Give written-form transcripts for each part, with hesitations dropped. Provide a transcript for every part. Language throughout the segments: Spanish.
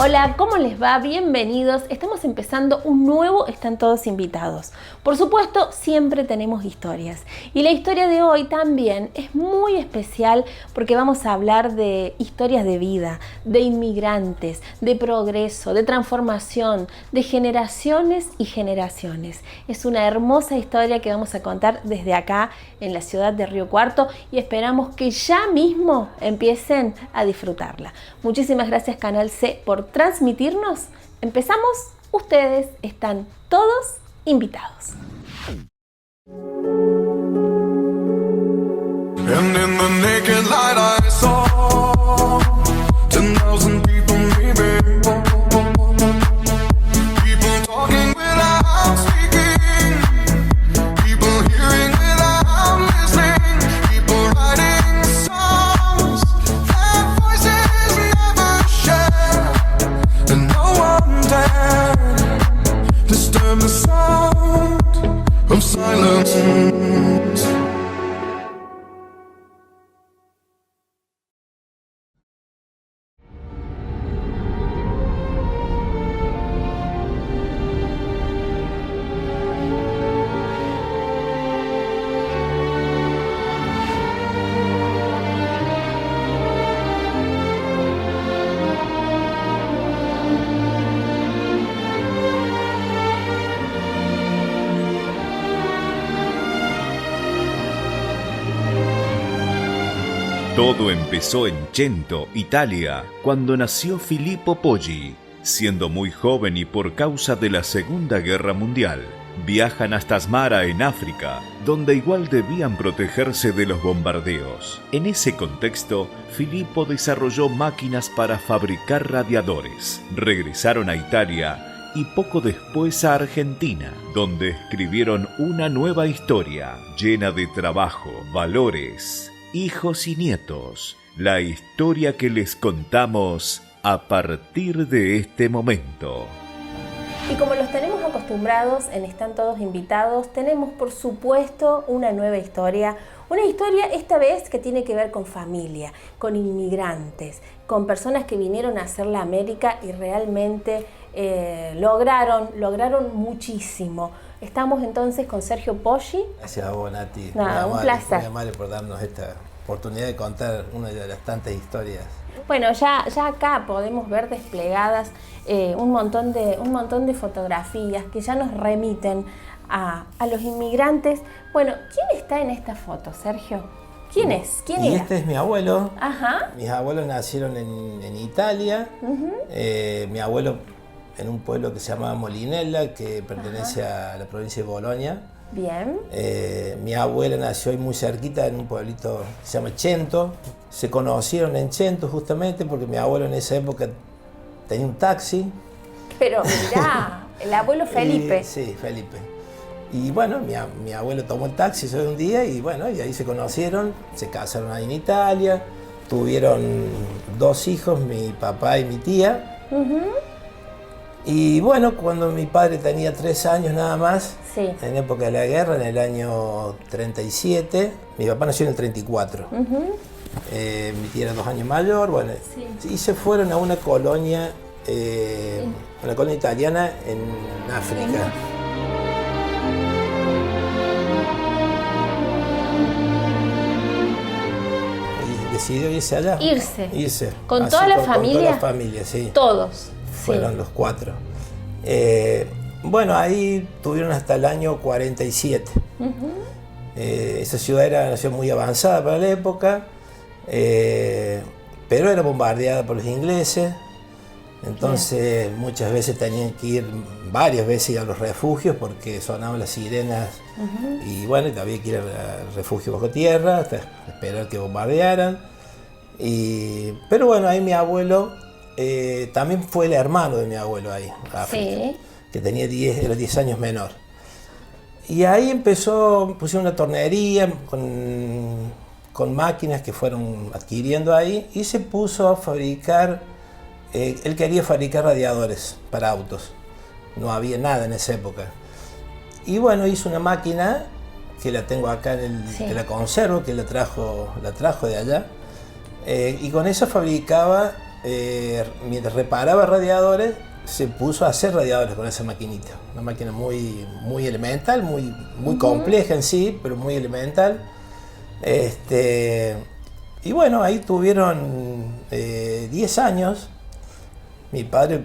Hola, ¿cómo les va? Bienvenidos. Estamos empezando un nuevo Están Todos Invitados. Por supuesto, siempre tenemos historias. Y la historia de hoy también es muy especial porque vamos a hablar de historias de vida, de inmigrantes, de progreso, de transformación, de generaciones y generaciones. Es una hermosa historia que vamos a contar desde acá en la ciudad de Río Cuarto y esperamos que ya mismo empiecen a disfrutarla. Muchísimas gracias Canal C por transmitirnos. Empezamos, ustedes están todos invitados. And in the naked light I saw 10,000 people maybe. People talking without speaking. People hearing without listening. People writing songs that voices never share. And no one dared disturb the sound of silence. Todo empezó en Cento, Italia, cuando nació Filippo Poggi. Siendo muy joven y por causa de la Segunda Guerra Mundial, viajan hasta Asmara en África, donde igual debían protegerse de los bombardeos. En ese contexto, Filippo desarrolló máquinas para fabricar radiadores. Regresaron a Italia y poco después a Argentina, donde escribieron una nueva historia, llena de trabajo, valores, hijos y nietos, la historia que les contamos a partir de este momento. Y como los tenemos acostumbrados en Están Todos Invitados, tenemos por supuesto una nueva historia. Una historia esta vez que tiene que ver con familia, con inmigrantes, con personas que vinieron a hacer la América y realmente lograron muchísimo. Estamos entonces con Sergio Poggi. Gracias a vos, Nati. Un placer. Muy amable por darnos esta oportunidad de contar una de las tantas historias. Bueno, ya acá podemos ver desplegadas un montón de fotografías que ya nos remiten a los inmigrantes. Bueno, ¿quién está en esta foto, Sergio? ¿Quién es? ¿Quién era? Este es mi abuelo. Ajá. Mis abuelos nacieron en Italia. Mi abuelo en un pueblo que se llamaba Molinella, que pertenece a la provincia de Bolonia. Bien. Mi abuela nació ahí muy cerquita en un pueblito que se llama Cento. Se conocieron en Cento justamente porque mi abuelo en esa época tenía un taxi. Pero mirá, el abuelo Felipe. Sí, Felipe. Y bueno, mi abuelo tomó el taxi ese un día y bueno, y ahí se conocieron, se casaron ahí en Italia, tuvieron 2 hijos, mi papá y mi tía. Y bueno, cuando mi padre tenía 3 años nada más, sí, en época de la guerra, en el año 37, mi papá nació en el 34. Mi tía era 2 años mayor, bueno, sí, y se fueron a una colonia italiana en África. Y decidió irse allá. Irse. ¿Con toda la familia? Con toda la familia, sí. Todos. Fueron los 4. Bueno, ahí tuvieron hasta el año 47. Esa ciudad era una ciudad muy avanzada para la época, pero era bombardeada por los ingleses. Entonces muchas veces tenían que ir, varias veces a los refugios porque sonaban las sirenas. Y bueno, había que ir al refugio bajo tierra hasta esperar que bombardearan. Pero bueno, ahí mi abuelo también fue el hermano de mi abuelo ahí, África, que tenía era 10 años menor. Y ahí pusieron una tornería con máquinas que fueron adquiriendo ahí y se puso a fabricar, él quería fabricar radiadores para autos, no había nada en esa época. Y bueno, hizo una máquina que la tengo acá, que la conservo, que la trajo de allá, y con eso fabricaba mientras reparaba radiadores, se puso a hacer radiadores con esa maquinita. Una máquina muy, muy elemental, muy compleja en sí, pero muy elemental. Y bueno, ahí tuvieron 10 años. Mi padre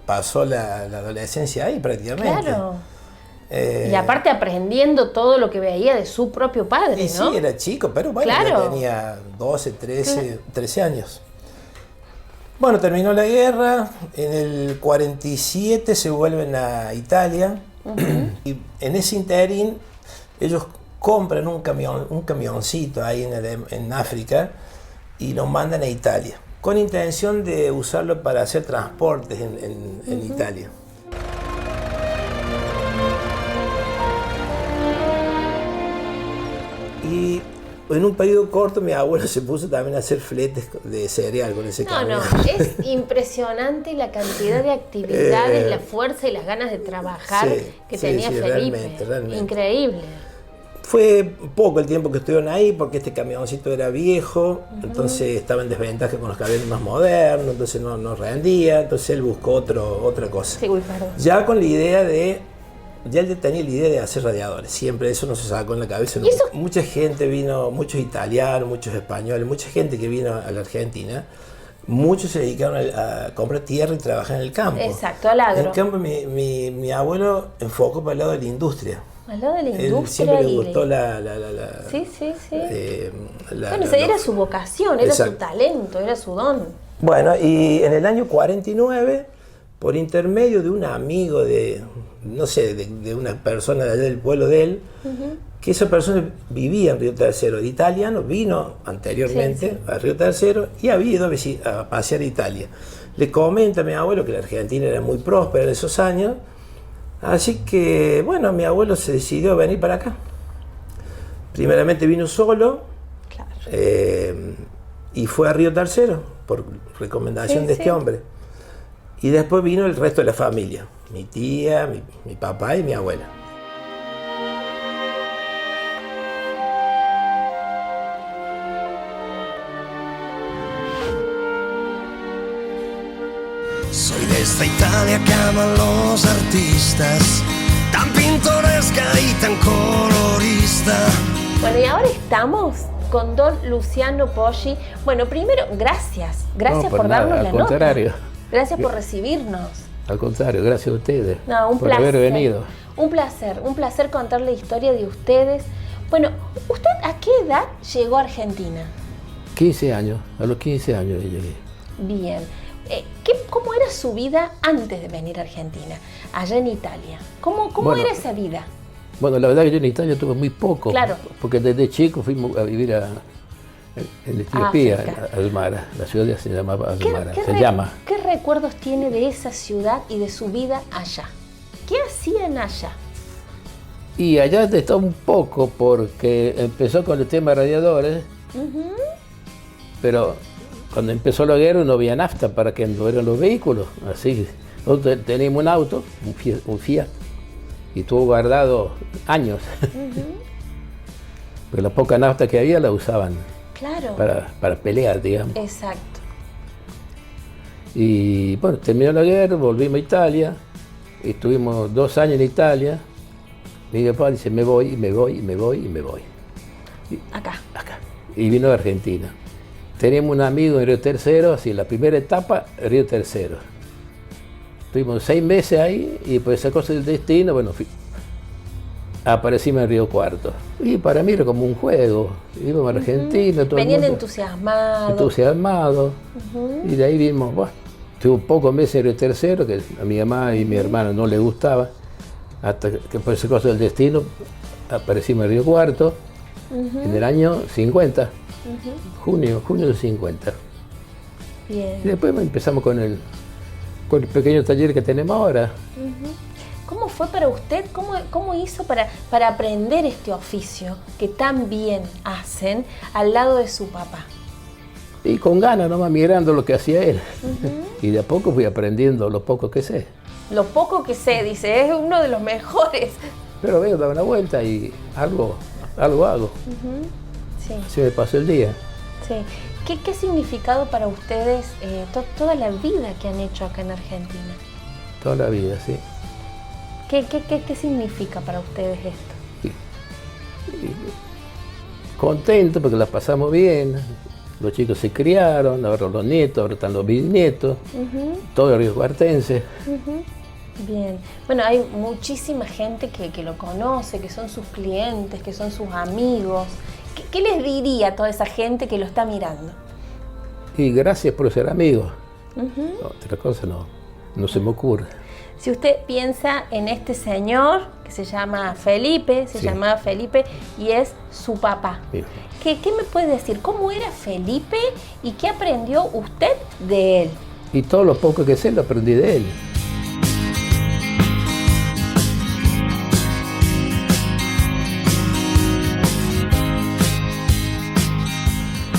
pasó la adolescencia ahí prácticamente. Claro. Y aparte aprendiendo todo lo que veía de su propio padre, y ¿no? sí, era chico, pero bueno, Claro. ya tenía 12, 13 años. Bueno, terminó la guerra, en el 47 se vuelven a Italia, y en ese interín ellos compran un camioncito ahí en África y lo mandan a Italia, con intención de usarlo para hacer transportes en Italia. Y en un periodo corto mi abuelo se puso también a hacer fletes de cereal con ese camión. No, es impresionante la cantidad de actividades, la fuerza y las ganas de trabajar que tenía Felipe. Realmente. Increíble. Fue poco el tiempo que estuvieron ahí porque este camioncito era viejo, entonces estaba en desventaja con los camiones más modernos, entonces no rendía, entonces él buscó otra cosa. Sí, uy, perdón. Ya con la idea ya él tenía la idea de hacer radiadores, siempre eso no se sacó en la cabeza. ¿Y eso? Mucha gente vino, muchos italianos, muchos españoles, mucha gente que vino a la Argentina, muchos se dedicaron a comprar tierra y trabajar en el campo. Exacto, al agro. En el campo mi abuelo enfocó para el lado de la industria. Al lado de la Él industria. siempre le y gustó Sí. bueno, Era su vocación, era su Exacto. talento, era su don. Bueno, y en el año 49, por intermedio de un amigo de una persona de allá del pueblo de él, que esa persona vivía en Río Tercero, de italiano, vino anteriormente a Río Tercero y había ido a pasear a Italia. Le comenta a mi abuelo que la Argentina era muy próspera en esos años, así que, bueno, mi abuelo se decidió a venir para acá. Primeramente vino solo, Claro. y fue a Río Tercero, por recomendación de este hombre. Y después vino el resto de la familia, mi tía, mi papá y mi abuela. Soy de esta Italia que aman los artistas, tan pintoresca y tan colorista. Bueno, y ahora estamos con don Luciano Poggi. Bueno, primero, gracias. Gracias No, por nada, darnos al la contrario. nota. Gracias por recibirnos. Al contrario, gracias a ustedes No, un por placer. haber venido. Un placer contar la historia de ustedes. Bueno, ¿usted a qué edad llegó a Argentina? 15 años, a los 15 años llegué. Bien. ¿Cómo era su vida antes de venir a Argentina, allá en Italia? ¿Cómo Bueno, era esa vida? Bueno, la verdad que yo en Italia tuve muy poco, Claro. porque desde chico fuimos a vivir en Etiopía, África. en Asmara. La ciudad se llamaba Asmara, ¿Qué se llama. ¿Qué recuerdos tiene de esa ciudad y de su vida allá? ¿Qué hacían allá? Y allá está un poco, porque empezó con el tema de radiadores, pero cuando empezó la guerra no había nafta para que anduvieran los vehículos, así. Nosotros teníamos un auto, un Fiat, y estuvo guardado años. Porque la poca nafta que había la usaban Claro. para pelear, digamos. Exacto. Y bueno, terminó la guerra, volvimos a Italia, estuvimos 2 años en Italia. Mi papá dice, me voy, y me voy, y me voy, y me voy. Acá. Acá. Y vino a Argentina. Teníamos un amigo en Río Tercero, así la primera etapa, Río Tercero. Estuvimos 6 meses ahí y por esa cosa del destino, bueno, aparecimos en Río Cuarto. Y para mí era como un juego. Íbamos a Argentina, todo Venían el mundo entusiasmados. entusiasmados. Y de ahí vimos, bueno, estuve pocos meses en Río Tercero, que a mi mamá y mi hermano no les gustaba, hasta que por esa cosa del destino aparecimos en Río Cuarto en el año 50, junio del 50. Bien. Y después empezamos con el pequeño taller que tenemos ahora. ¿Cómo fue para usted? ¿Cómo hizo para aprender este oficio que tan bien hacen al lado de su papá? Y con ganas, nomás mirando lo que hacía él. Y de a poco fui aprendiendo lo poco que sé. Lo poco que sé, dice, es uno de los mejores. Pero veo, daba una vuelta y algo hago. Sí, Así me pasó el día. sí. ¿Qué significado para ustedes toda la vida que han hecho acá en Argentina? Toda la vida, sí. ¿Qué significa para ustedes esto? Contento porque la pasamos bien, los chicos se criaron, ahora los nietos, ahora están los bisnietos, todo el riocuartense. Bien, bueno, hay muchísima gente que lo conoce, que son sus clientes, que son sus amigos. ¿Qué les diría a toda esa gente que lo está mirando? Y gracias por ser amigos. Otra cosa no se me ocurre. Si usted piensa en este señor que se llama Felipe, llamaba Felipe y es su papá. ¿Qué me puede decir? ¿Cómo era Felipe y qué aprendió usted de él? Y todo lo poco que sé lo aprendí de él.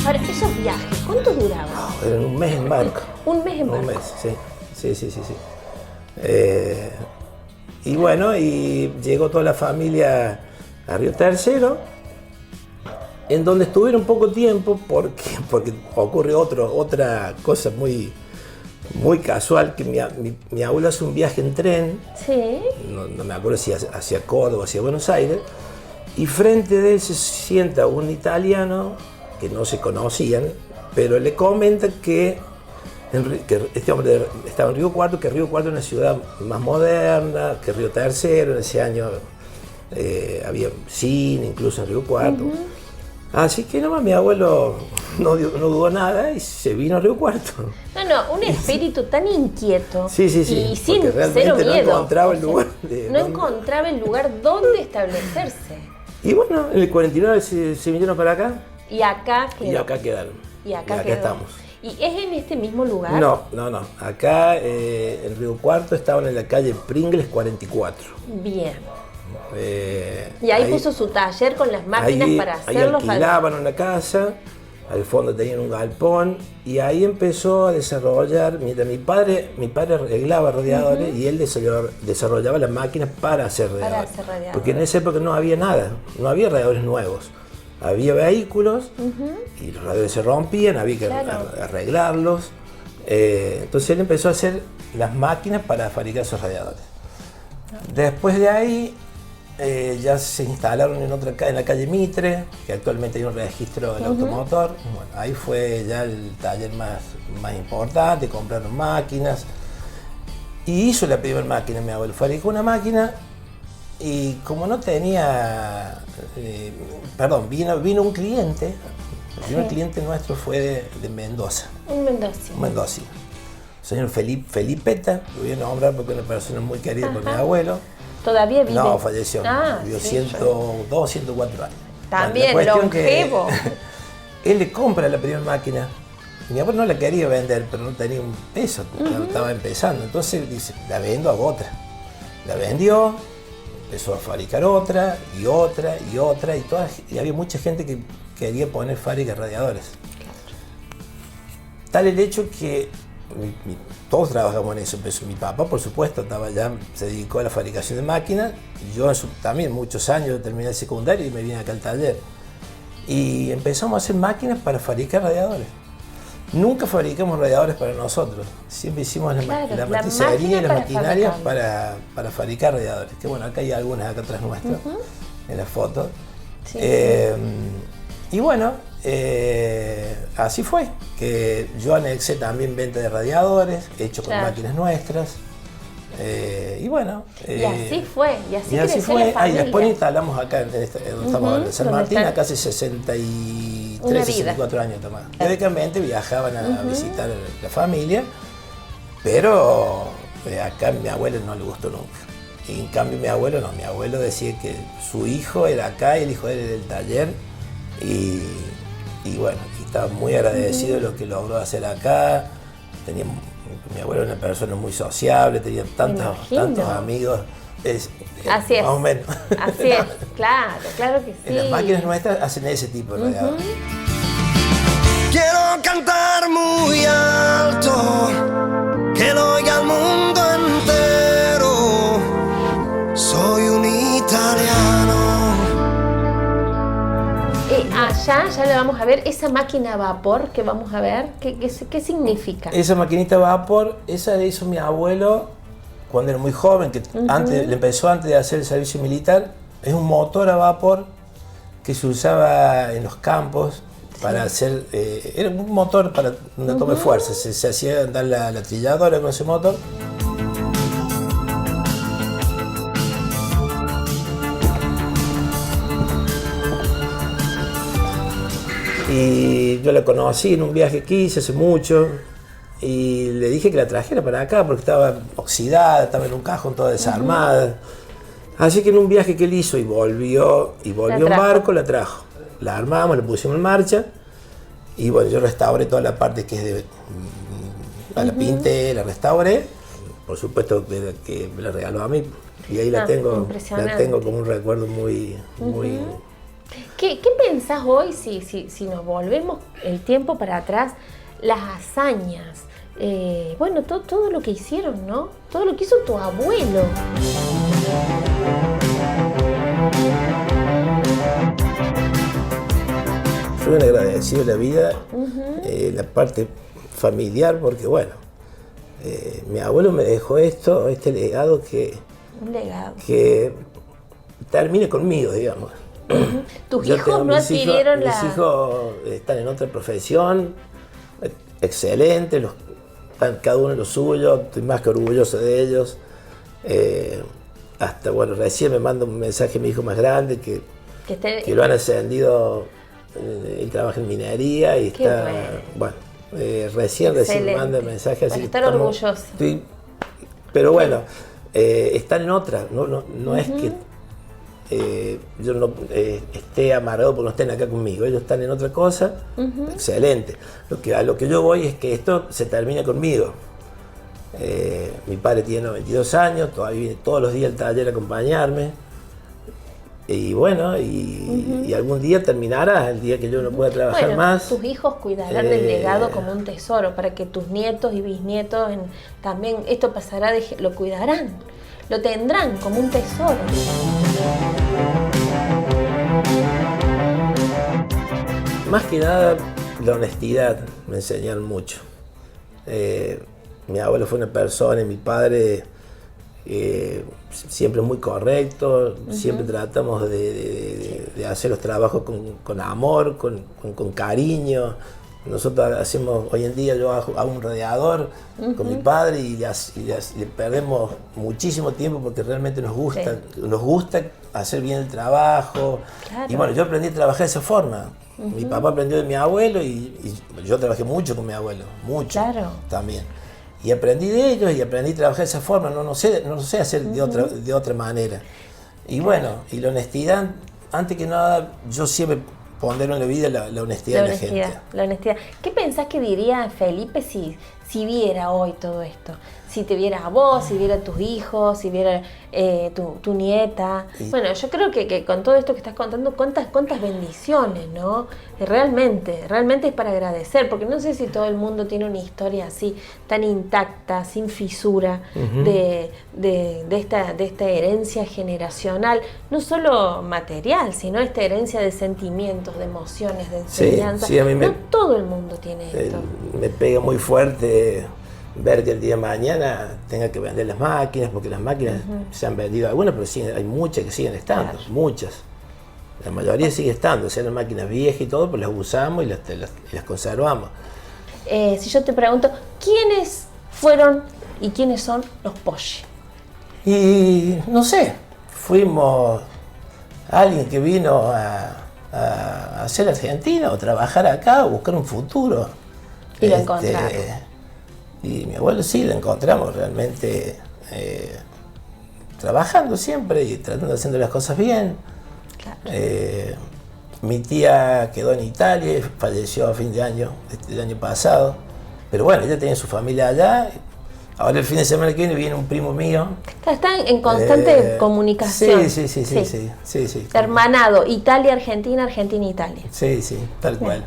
Ahora, esos viajes, ¿cuánto duraban? Eran un mes en barco. Un mes en barco. Un mes, sí. Y bueno, y llegó toda la familia a Río Tercero, en donde estuvieron poco tiempo porque ocurrió otra cosa muy casual, que mi abuelo hace un viaje en tren, Sí. no me acuerdo si hacia Córdoba o hacia Buenos Aires, y frente de él se sienta un italiano que no se conocían, pero le comenta que este hombre estaba en Río Cuarto, que Río Cuarto es una ciudad más moderna que Río Tercero. En ese año había cine incluso en Río Cuarto. Así que nomás mi abuelo no dudó nada y se vino a Río Cuarto. Un espíritu tan inquieto. Sí. Y sin Porque realmente cero miedo. no encontraba el lugar. Encontraba el lugar donde establecerse. Y bueno, en el 49 se vinieron para acá. Y acá quedó. Y acá quedaron. Y acá quedó. estamos. ¿Y es en este mismo lugar? No. Acá en Río Cuarto estaban en la calle Pringles 44. Bien. Y ahí puso su taller con las máquinas para hacer ahí los alquilaban una casa, al fondo tenían un galpón y ahí empezó a desarrollar, mientras mi padre arreglaba radiadores y él desarrollaba las máquinas para hacer radiadores. Porque en esa época no había nada, no había radiadores nuevos. Había vehículos y los radiadores se rompían, había que arreglarlos. Entonces él empezó a hacer las máquinas para fabricar esos radiadores. Después de ahí ya se instalaron en la calle Mitre, que actualmente hay un registro del automotor. Bueno, ahí fue ya el taller más importante, compraron máquinas. Y hizo la primera máquina, mi abuelo fabricó una máquina y como no tenía, vino un cliente, el primer cliente nuestro fue de Mendoza. Un mendocino. Señor Felipeta, lo voy a nombrar porque es una persona muy querida por mi abuelo. ¿Todavía vive? No, falleció. Vivió 102, 104 años. También, bueno, longevo. Él le compra la primera máquina. Mi abuelo no la quería vender, pero no tenía un peso, estaba empezando. Entonces dice, la vendo a otra. La vendió, empezó a fabricar otra, y había mucha gente que quería poner fábrica de radiadores. Tal el hecho que todos trabajamos en eso. Mi papá, por supuesto, se dedicó a la fabricación de máquinas. Yo también, muchos años, terminé el secundario y me vine acá al taller. Y empezamos a hacer máquinas para fabricar radiadores. Nunca fabricamos radiadores para nosotros. Siempre hicimos la matricería y las maquinarias para fabricar radiadores. Que bueno, acá hay algunas acá atrás nuestras, en la foto. Sí. Y bueno, así fue, que yo anexé también venta de radiadores, hecho con máquinas nuestras, y bueno. Y así fue, y así fue. La familia. Después instalamos acá, donde estamos en San Martín, acá hace 63, 64 años tomás. Teóricamente viajaban a visitar a la familia, pero acá a mi abuelo no le gustó nunca. Y en cambio mi abuelo decía que su hijo era acá y el hijo de él era del taller. Y bueno, estaba muy agradecido de lo que logró hacer acá. Mi abuelo era una persona muy sociable, tenía tantos amigos. Así es. Más o menos. Así es, claro que sí. En las máquinas nuestras hacen ese tipo de radiadores. Quiero cantar muy alto, que lo oiga el mundo entero. Soy un italiano. allá, ya le vamos a ver esa máquina a vapor que vamos a ver. ¿Qué significa? Esa maquinita a vapor, esa la hizo mi abuelo cuando era muy joven, que le empezó antes de hacer el servicio militar. Es un motor a vapor que se usaba en los campos para hacer, era un motor para una toma de fuerza, se hacía andar la trilladora con ese motor. Y yo la conocí en un viaje que hice hace mucho y le dije que la trajera para acá porque estaba oxidada, estaba en un cajón toda desarmada. Así que en un viaje que él hizo y volvió en barco, la trajo. La armamos, la pusimos en marcha y bueno, yo restauré toda la parte que es de... La pinté, la restauré, por supuesto que me la regaló a mí y ahí la tengo como un recuerdo muy... ¿Qué pensás hoy si nos volvemos el tiempo para atrás, las hazañas, bueno, todo lo que hicieron, ¿no? Todo lo que hizo tu abuelo. Soy un agradecido de la vida, la parte familiar, porque bueno, mi abuelo me dejó este legado Un legado. que termine conmigo, digamos. ¿Tus hijos no adquirieron Mis hijos están en otra profesión, excelente, están cada uno en lo suyo, estoy más que orgulloso de ellos. Hasta, bueno, recién me manda un mensaje mi hijo más grande que lo han ascendido, él trabaja en minería y está, bueno, recién me manda el mensaje. Así estar orgulloso. Pero bueno, están en otra, no es que yo no esté amargado porque no estén acá conmigo, ellos están en otra cosa, excelente. A lo que yo voy es que esto se termine conmigo. Mi padre tiene 92 años, todavía viene todos los días al taller a acompañarme. Y bueno, y algún día terminará, el día que yo no pueda trabajar más. Tus hijos cuidarán del legado como un tesoro, para que tus nietos y bisnietos también, esto pasará, lo cuidarán, lo tendrán como un tesoro. Más que nada, la honestidad me enseñaron mucho. Mi abuelo fue una persona y mi padre siempre muy correcto, siempre tratamos de hacer los trabajos con amor, con cariño. Nosotros hacemos, hoy en día yo hago un radiador con mi padre y le perdemos muchísimo tiempo porque realmente nos gusta hacer bien el trabajo. Claro. Y bueno, yo aprendí a trabajar de esa forma. Mi papá aprendió de mi abuelo y yo trabajé mucho con mi abuelo, mucho también. Y aprendí de ellos y aprendí a trabajar de esa forma, no sé hacer de otra manera. Y bueno, y la honestidad, antes que nada, yo siempre pondero en la vida la honestidad de la gente. La honestidad. ¿Qué pensás que diría Felipe si viera hoy todo esto? Si te viera a vos, si viera a tus hijos, si viera tu nieta. Bueno, yo creo que con todo esto que estás contando, cuántas bendiciones, ¿no? Realmente es para agradecer, porque no sé si todo el mundo tiene una historia así, tan intacta, sin fisura, de esta herencia generacional, no solo material, sino esta herencia de sentimientos, de emociones, de enseñanza. Sí, a mí no todo el mundo tiene esto. Me pega muy fuerte ver que el día de mañana tenga que vender las máquinas, porque las máquinas se han vendido algunas, pero sí, hay muchas que siguen estando, muchas. La mayoría sigue estando, o sea, las máquinas viejas y todo, pues las usamos y las conservamos. Si yo te pregunto, ¿quiénes fueron y quiénes son los Poggi? Y no sé, fuimos alguien que vino a ser argentino, o trabajar acá, o buscar un futuro. Y lo encontraron. Y mi abuelo sí, lo encontramos realmente trabajando siempre y tratando de hacer las cosas bien. Claro. Mi tía quedó en Italia y falleció a fin de año, del año pasado. Pero bueno, ella tenía su familia allá. Ahora el fin de semana que viene un primo mío. Están en constante comunicación. Sí. Hermanado, Italia, Argentina, Argentina, Italia. Sí, tal cual.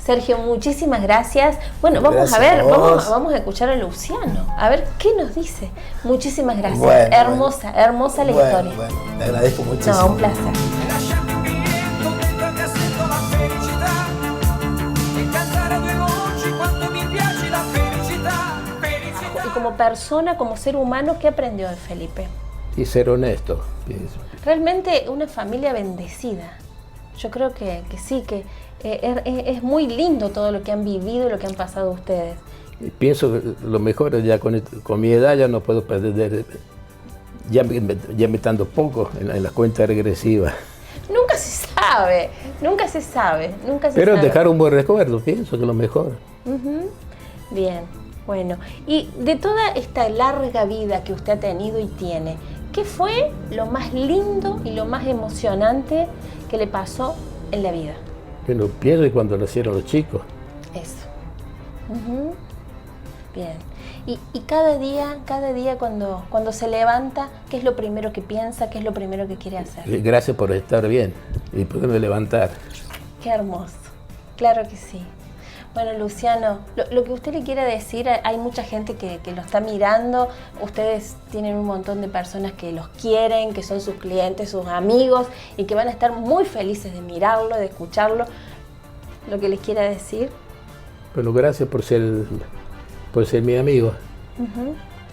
Sergio, muchísimas gracias. Bueno, vamos a ver, vamos a escuchar a Luciano, a ver qué nos dice. Muchísimas gracias. Hermosa la historia. Bueno, te agradezco muchísimo. No, un placer. Lasciami il biglietto dentro il cassetto la persona, como ser humano, ¿qué aprendió de Felipe? Y ser honesto, pienso. Realmente una familia bendecida. Yo creo que sí, que es muy lindo todo lo que han vivido y lo que han pasado ustedes. Y pienso que lo mejor, ya con mi edad ya no puedo perder, ya metando poco en la cuenta regresiva. Nunca se sabe, nunca se sabe, nunca se Pero sabe. dejar un buen recuerdo, pienso que es lo mejor. Bien, bueno. Y de toda esta larga vida que usted ha tenido y tiene, ¿qué fue lo más lindo y lo más emocionante que le pasó en la vida? Bueno, pienso que cuando nacieron los chicos, Eso. Bien. Y cada día cuando se levanta, ¿qué es lo primero que piensa? ¿Qué es lo primero que quiere hacer? gracias por estar bien y poderme levantar. Qué hermoso. Claro que sí. Bueno, Luciano, lo que usted le quiera decir, hay mucha gente que lo está mirando, ustedes tienen un montón de personas que los quieren, que son sus clientes, sus amigos y que van a estar muy felices de mirarlo, de escucharlo. Lo que les quiera decir. Bueno, gracias por ser mi amigo.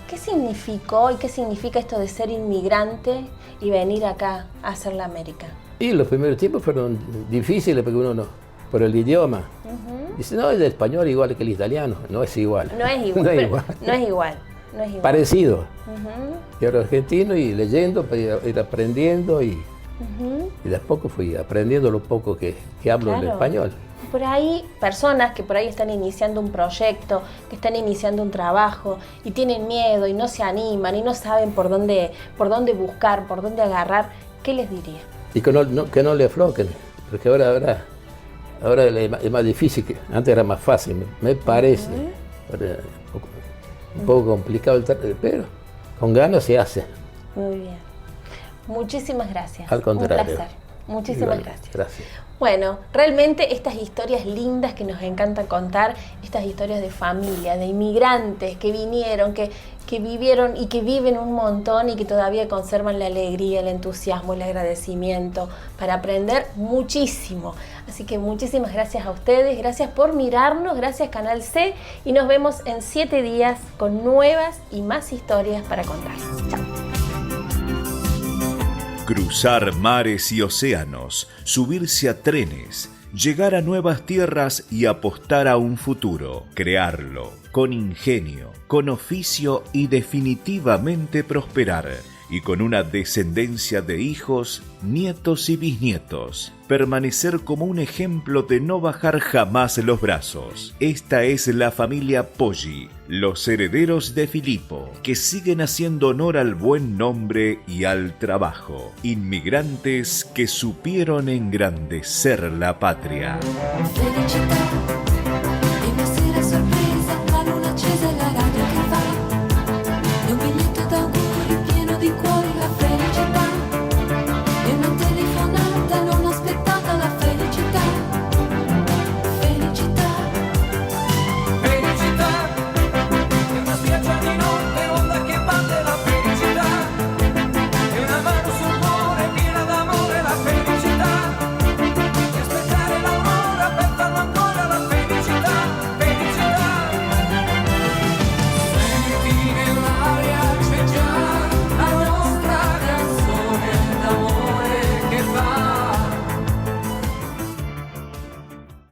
¿Qué significó y qué significa esto de ser inmigrante y venir acá a hacer la América? Y los primeros tiempos fueron difíciles porque uno no, por el idioma. Dice, no, el español igual que el italiano. No es igual. No es igual. No es pero igual. no es igual. No es igual. Parecido. Y ahora argentino y leyendo para ir aprendiendo y de a poco fui aprendiendo lo poco que hablo el español. Por ahí, personas que por ahí están iniciando un proyecto, que están iniciando un trabajo y tienen miedo y no se animan y no saben por dónde buscar, por dónde agarrar, ¿qué les diría? Y que no le afloquen, porque ahora es más difícil, que antes era más fácil, me parece. Ahora es un poco complicado, pero con ganas se hace. Muy bien. Muchísimas gracias. Al contrario. Un placer. Muchísimas gracias. Gracias. Bueno, realmente estas historias lindas que nos encanta contar, estas historias de familia, de inmigrantes que vinieron, que vivieron y que viven un montón y que todavía conservan la alegría, el entusiasmo, el agradecimiento para aprender muchísimo. Así que muchísimas gracias a ustedes, gracias por mirarnos, gracias Canal C y nos vemos en 7 días con nuevas y más historias para contar. Chao. Cruzar mares y océanos, subirse a trenes, llegar a nuevas tierras y apostar a un futuro, crearlo, con ingenio, con oficio y definitivamente prosperar, y con una descendencia de hijos, nietos y bisnietos, permanecer como un ejemplo de no bajar jamás los brazos. Esta es la familia Poggi, los herederos de Filippo, que siguen haciendo honor al buen nombre y al trabajo. Inmigrantes que supieron engrandecer la patria. Felicità.